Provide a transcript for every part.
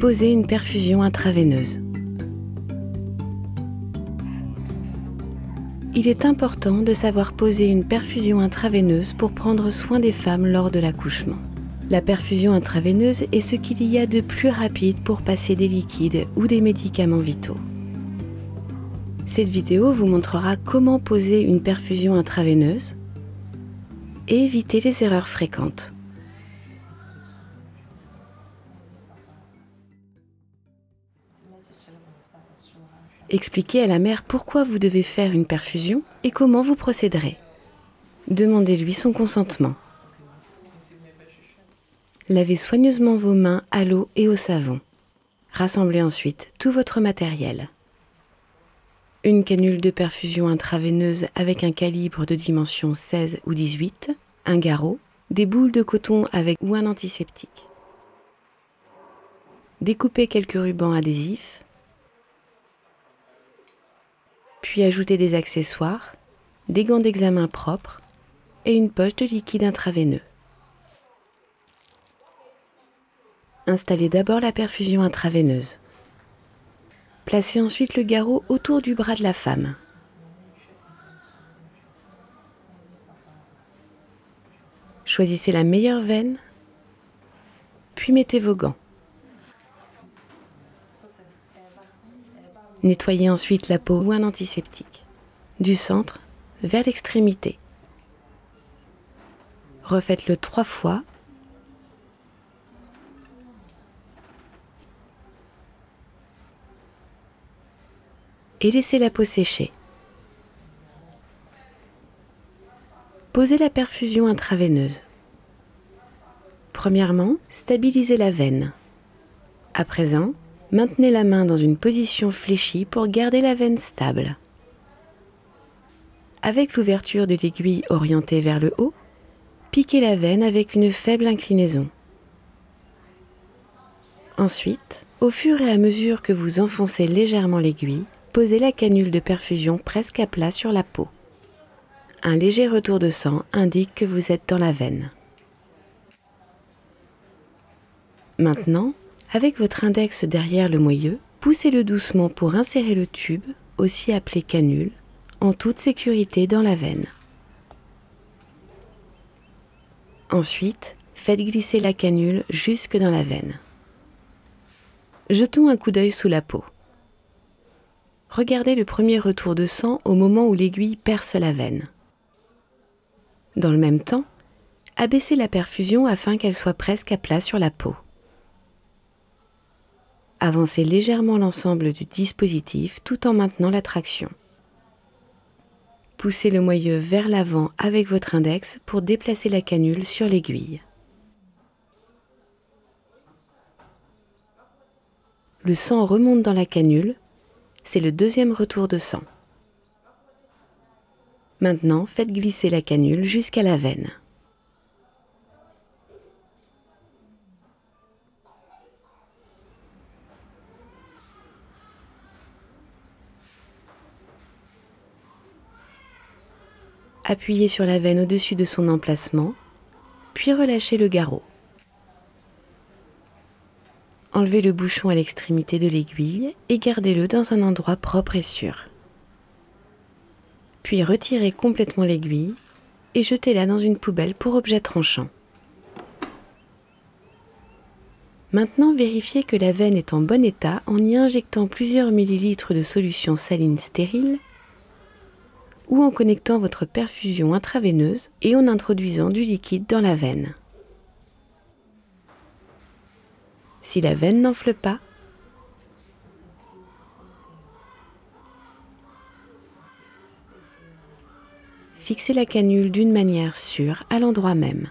Poser une perfusion intraveineuse. Il est important de savoir poser une perfusion intraveineuse pour prendre soin des femmes lors de l'accouchement. La perfusion intraveineuse est ce qu'il y a de plus rapide pour passer des liquides ou des médicaments vitaux. Cette vidéo vous montrera comment poser une perfusion intraveineuse et éviter les erreurs fréquentes. Expliquez à la mère pourquoi vous devez faire une perfusion et comment vous procéderez. Demandez-lui son consentement. Lavez soigneusement vos mains à l'eau et au savon. Rassemblez ensuite tout votre matériel. Une canule de perfusion intraveineuse avec un calibre de dimension 16 ou 18, un garrot, des boules de coton avec ou un antiseptique. Découpez quelques rubans adhésifs, puis ajoutez des accessoires, des gants d'examen propres et une poche de liquide intraveineux. Installez d'abord la perfusion intraveineuse. Placez ensuite le garrot autour du bras de la femme. Choisissez la meilleure veine, puis mettez vos gants. Nettoyez ensuite la peau ou un antiseptique, du centre vers l'extrémité. Refaites-le 3 fois. Et laissez la peau sécher. Posez la perfusion intraveineuse. Premièrement, stabilisez la veine. À présent, maintenez la main dans une position fléchie pour garder la veine stable. Avec l'ouverture de l'aiguille orientée vers le haut, piquez la veine avec une faible inclinaison. Ensuite, au fur et à mesure que vous enfoncez légèrement l'aiguille, posez la canule de perfusion presque à plat sur la peau. Un léger retour de sang indique que vous êtes dans la veine. Maintenant, avec votre index derrière le moyeu, poussez-le doucement pour insérer le tube, aussi appelé canule, en toute sécurité dans la veine. Ensuite, faites glisser la canule jusque dans la veine. Jetons un coup d'œil sous la peau. Regardez le premier retour de sang au moment où l'aiguille perce la veine. Dans le même temps, abaissez la perfusion afin qu'elle soit presque à plat sur la peau. Avancez légèrement l'ensemble du dispositif tout en maintenant la traction. Poussez le moyeu vers l'avant avec votre index pour déplacer la canule sur l'aiguille. Le sang remonte dans la canule, c'est le deuxième retour de sang. Maintenant, faites glisser la canule jusqu'à la veine. Appuyez sur la veine au-dessus de son emplacement, puis relâchez le garrot. Enlevez le bouchon à l'extrémité de l'aiguille et gardez-le dans un endroit propre et sûr. Puis retirez complètement l'aiguille et jetez-la dans une poubelle pour objet tranchant. Maintenant, vérifiez que la veine est en bon état en y injectant plusieurs millilitres de solution saline stérile ou en connectant votre perfusion intraveineuse et en introduisant du liquide dans la veine. Si la veine n'enfle pas, fixez la canule d'une manière sûre à l'endroit même.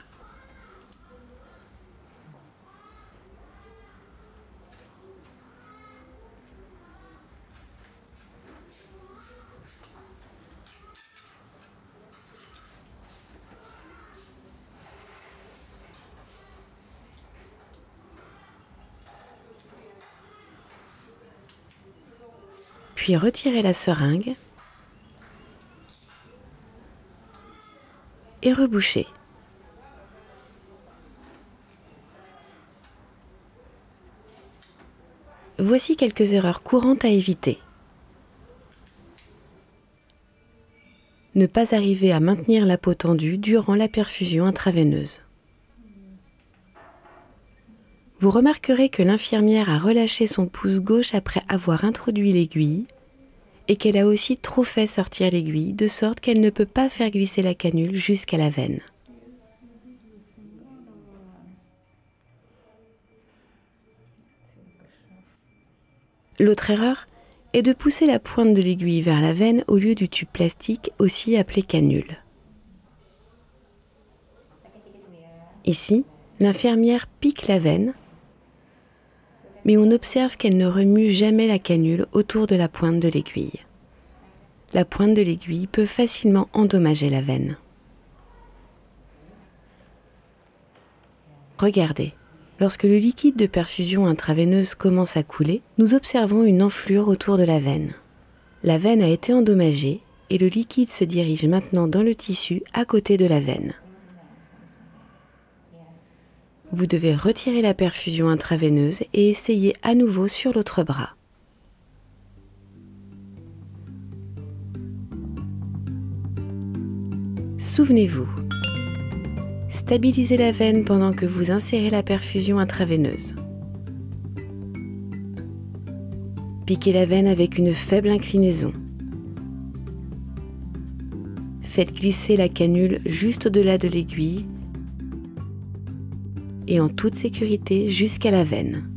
Puis retirez la seringue et rebouchez. Voici quelques erreurs courantes à éviter. Ne pas arriver à maintenir la peau tendue durant la perfusion intraveineuse. Vous remarquerez que l'infirmière a relâché son pouce gauche après avoir introduit l'aiguille et qu'elle a aussi trop fait sortir l'aiguille de sorte qu'elle ne peut pas faire glisser la canule jusqu'à la veine. L'autre erreur est de pousser la pointe de l'aiguille vers la veine au lieu du tube plastique, aussi appelé canule. Ici, l'infirmière pique la veine, mais on observe qu'elle ne remue jamais la canule autour de la pointe de l'aiguille. La pointe de l'aiguille peut facilement endommager la veine. Regardez. Lorsque le liquide de perfusion intraveineuse commence à couler, nous observons une enflure autour de la veine. La veine a été endommagée et le liquide se dirige maintenant dans le tissu à côté de la veine. Vous devez retirer la perfusion intraveineuse et essayer à nouveau sur l'autre bras. Souvenez-vous. Stabilisez la veine pendant que vous insérez la perfusion intraveineuse. Piquez la veine avec une faible inclinaison. Faites glisser la canule juste au-delà de l'aiguille et en toute sécurité jusqu'à la veine.